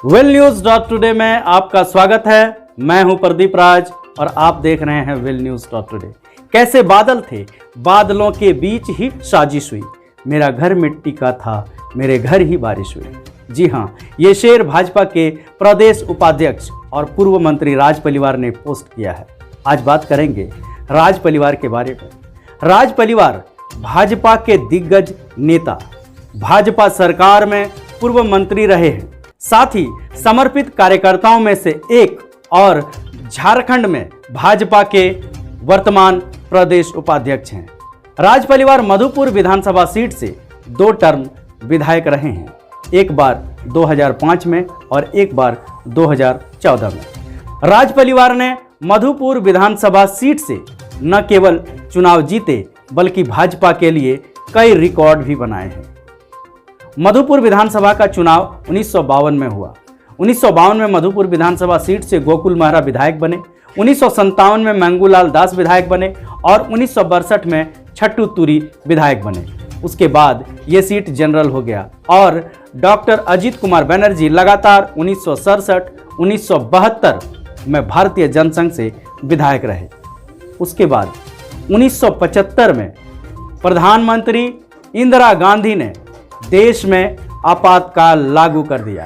News today में आपका स्वागत है। मैं हूं प्रदीप राज और आप देख रहे हैं न्यूज टुडे। कैसे बादल थे, बादलों के बीच ही साजिश हुई, मेरा घर मिट्टी का था, मेरे घर ही बारिश हुई। जी हां, ये शेर भाजपा के प्रदेश उपाध्यक्ष और पूर्व मंत्री राज परिवार ने पोस्ट किया है। आज बात करेंगे राज परिवार के बारे में। राज परिवार भाजपा के दिग्गज नेता, भाजपा सरकार में पूर्व मंत्री रहे हैं, साथ ही समर्पित कार्यकर्ताओं में से एक और झारखंड में भाजपा के वर्तमान प्रदेश उपाध्यक्ष हैं। राज परिवार मधुपुर विधानसभा सीट से 2 टर्म विधायक रहे हैं, एक बार 2005 में और एक बार 2014 में। राज परिवार ने मधुपुर विधानसभा सीट से न केवल चुनाव जीते बल्कि भाजपा के लिए कई रिकॉर्ड भी बनाए हैं। मधुपुर विधानसभा का चुनाव 1952 में हुआ। 1952 में मधुपुर विधानसभा सीट से गोकुल महरा विधायक बने, 1957 में मंगूलाल दास विधायक बने और 1962 में छट्टू तुरी विधायक बने। उसके बाद ये सीट जनरल हो गया और डॉक्टर अजीत कुमार बनर्जी लगातार 1967, 1972 में भारतीय जनसंघ से विधायक रहे। उसके बाद 1975 में प्रधानमंत्री इंदिरा गांधी ने देश में आपातकाल लागू कर दिया।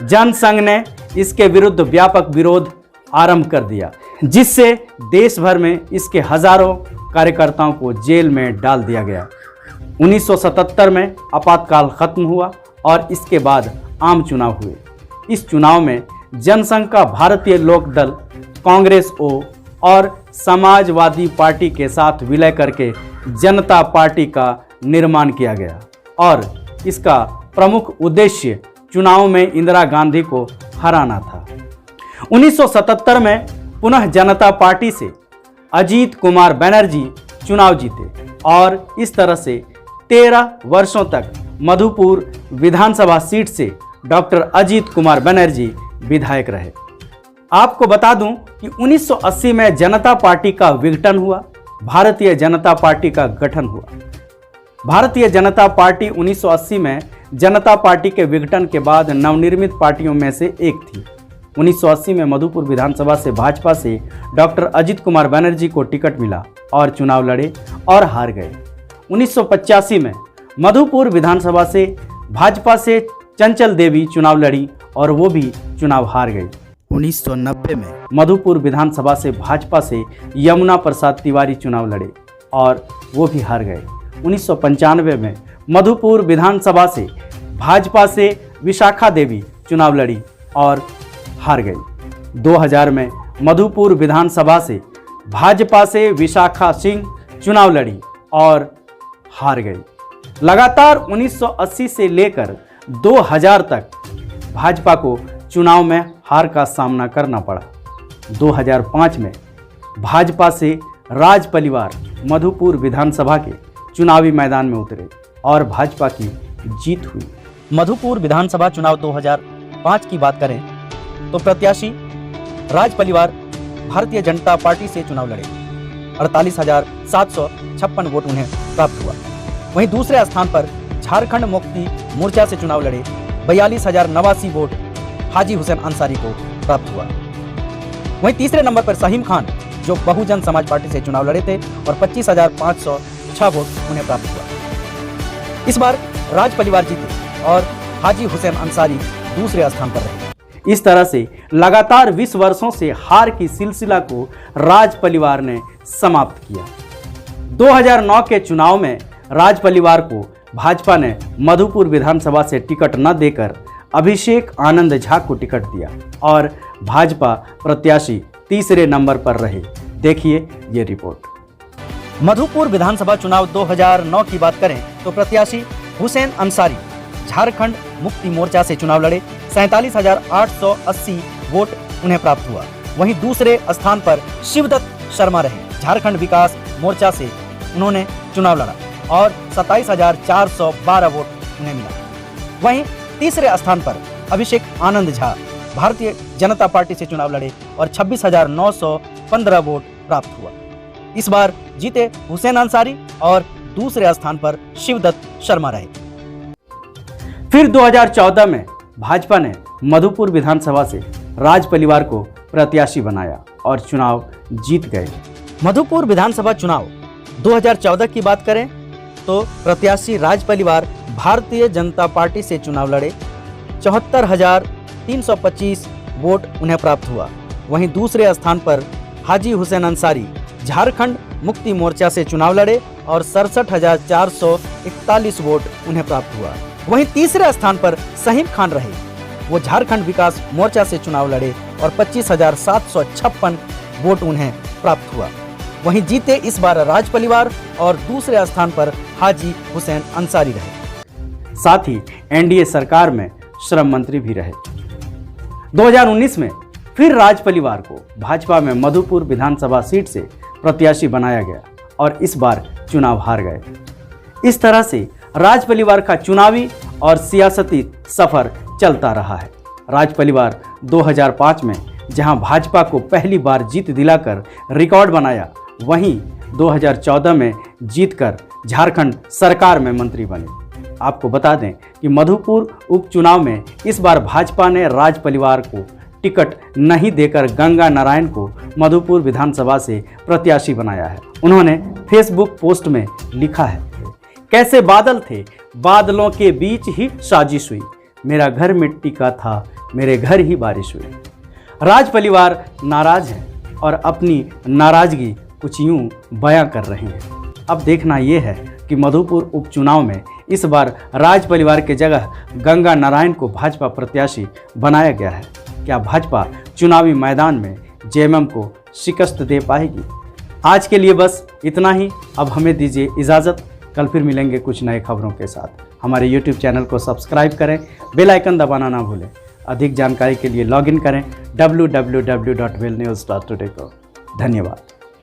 जनसंघ ने इसके विरुद्ध व्यापक विरोध आरंभ कर दिया, जिससे देश भर में इसके हजारों कार्यकर्ताओं को जेल में डाल दिया गया। 1977 में आपातकाल खत्म हुआ और इसके बाद आम चुनाव हुए। इस चुनाव में जनसंघ का भारतीय लोक दल, कांग्रेस और समाजवादी पार्टी के साथ विलय करके जनता पार्टी का निर्माण किया गया और इसका प्रमुख उद्देश्य चुनाव में इंदिरा गांधी को हराना था। 1977 में पुनः जनता पार्टी से अजीत कुमार बनर्जी चुनाव जीते और इस तरह से 13 वर्षों तक मधुपुर विधानसभा सीट से डॉक्टर अजीत कुमार बनर्जी विधायक रहे। आपको बता दूं कि 1980 में जनता पार्टी का विघटन हुआ, भारतीय जनता पार्टी का गठन हुआ। भारतीय जनता पार्टी 1980 में जनता पार्टी के विघटन के बाद नवनिर्मित पार्टियों में से एक थी। 1980 में मधुपुर विधानसभा से भाजपा से डॉक्टर अजीत कुमार बनर्जी को टिकट मिला और चुनाव लड़े और हार गए। 1985 में मधुपुर विधानसभा से भाजपा से चंचल देवी चुनाव लड़ी और वो भी चुनाव हार गई। 1990 में मधुपुर विधानसभा से भाजपा से यमुना प्रसाद तिवारी चुनाव लड़े और वो भी हार गए। 1995 में मधुपुर विधानसभा से भाजपा से विशाखा देवी चुनाव लड़ी और हार गई। 2000 में मधुपुर विधानसभा से भाजपा से विशाखा सिंह चुनाव लड़ी और हार गई। लगातार 1980 से लेकर 2000 तक भाजपा को चुनाव में हार का सामना करना पड़ा। 2005 में भाजपा से राज परिवार मधुपुर विधानसभा के चुनावी मैदान में उतरे और भाजपा की जीत हुई। मधुपुर विधानसभा चुनाव 2005 की बात करें तो प्रत्याशी राज परिवार भारतीय जनता पार्टी से चुनाव लड़े, 48,756 वोट उन्हें प्राप्त हुआ। वहीं दूसरे स्थान पर झारखंड मुक्ति मोर्चा से चुनाव लड़े, 42,089 वोट हाजी हुसैन अंसारी को प्राप्त हुआ। वहीं तीसरे नंबर पर सहीम खान जो बहुजन समाज पार्टी से चुनाव लड़े थे और 25,506 वोट उन्हें प्राप्त हुआ। इस बार राज परिवार जीते और हाजी हुसैन अंसारी दूसरे स्थान पर रहे। इस तरह से लगातार 20 वर्षों से हार की सिलसिला को राज परिवार ने समाप्त किया। 2009 के चुनाव में राज परिवार को भाजपा ने मधुपुर विधानसभा से टिकट न देकर अभिषेक आनंद झा को टिकट दिया और भाजपा प्रत्याशी तीसरे नंबर पर रहे। देखिए ये रिपोर्ट। मधुपुर विधानसभा चुनाव 2009 की बात करें तो प्रत्याशी हुसैन अंसारी झारखंड मुक्ति मोर्चा से चुनाव लड़े, 47,880 वोट उन्हें प्राप्त हुआ। वहीं दूसरे स्थान पर शिवदत्त शर्मा रहे, झारखंड विकास मोर्चा से उन्होंने चुनाव लड़ा और 27,412 वोट उन्हें मिला। वहीं तीसरे स्थान पर अभिषेक आनंद झा भारतीय जनता पार्टी से चुनाव लड़े और 26,915 वोट प्राप्त हुआ। इस बार जीते हुसैन अंसारी और दूसरे स्थान पर शिवदत्त शर्मा रहे। फिर 2014 में भाजपा ने मधुपुर विधानसभा से राज परिवार को प्रत्याशी बनाया और चुनाव जीत गए। मधुपुर विधानसभा चुनाव 2014 की बात करें तो प्रत्याशी राज परिवार भारतीय जनता पार्टी से चुनाव लड़े। 74,325 वोट उन्हें प्राप्त हुआ। वहीं दूसरे स्थान पर हाजी हुसैन अंसारी झारखंड मुक्ति मोर्चा से चुनाव लड़े और 67,441 वोट उन्हें प्राप्त हुआ। वहीं तीसरे स्थान पर सहीम खान रहे, वो झारखंड विकास मोर्चा से चुनाव लड़े और 25,756 वोट उन्हें प्राप्त हुआ। वहीं जीते इस बार राज परिवार और दूसरे स्थान पर हाजी हुसैन अंसारी रहे। साथ ही एनडीए सरकार में श्रम मंत्री भी रहे। 2019 में फिर राज परिवार को भाजपा में मधुपुर विधानसभा सीट से प्रत्याशी बनाया गया और इस बार चुनाव हार गए। इस तरह से राज परिवार का चुनावी और सियासती सफर चलता रहा है। राज परिवार 2005 में जहां भाजपा को पहली बार जीत दिलाकर रिकॉर्ड बनाया, वहीं 2014 में जीतकर झारखंड सरकार में मंत्री बने। आपको बता दें कि मधुपुर उपचुनाव में इस बार भाजपा ने राज परिवार को टिकट नहीं देकर गंगा नारायण को मधुपुर विधानसभा से प्रत्याशी बनाया है। उन्होंने फेसबुक पोस्ट में लिखा है, कैसे बादल थे, बादलों के बीच ही साजिश हुई, मेरा घर मिट्टी का था, मेरे घर ही बारिश हुई। राज परिवार नाराज है और अपनी नाराजगी कुछ यूं बयां कर रहे हैं। अब देखना यह है कि मधुपुर उपचुनाव में इस बार राज परिवार के जगह गंगा नारायण को भाजपा प्रत्याशी बनाया गया है। क्या भाजपा चुनावी मैदान में जेएमएम को शिकस्त दे पाएगी? आज के लिए बस इतना ही। अब हमें दीजिए इजाज़त। कल फिर मिलेंगे कुछ नए खबरों के साथ। हमारे YouTube चैनल को सब्सक्राइब करें, बेल आइकन दबाना ना भूलें। अधिक जानकारी के लिए लॉगिन करें www.willnews.today को। धन्यवाद।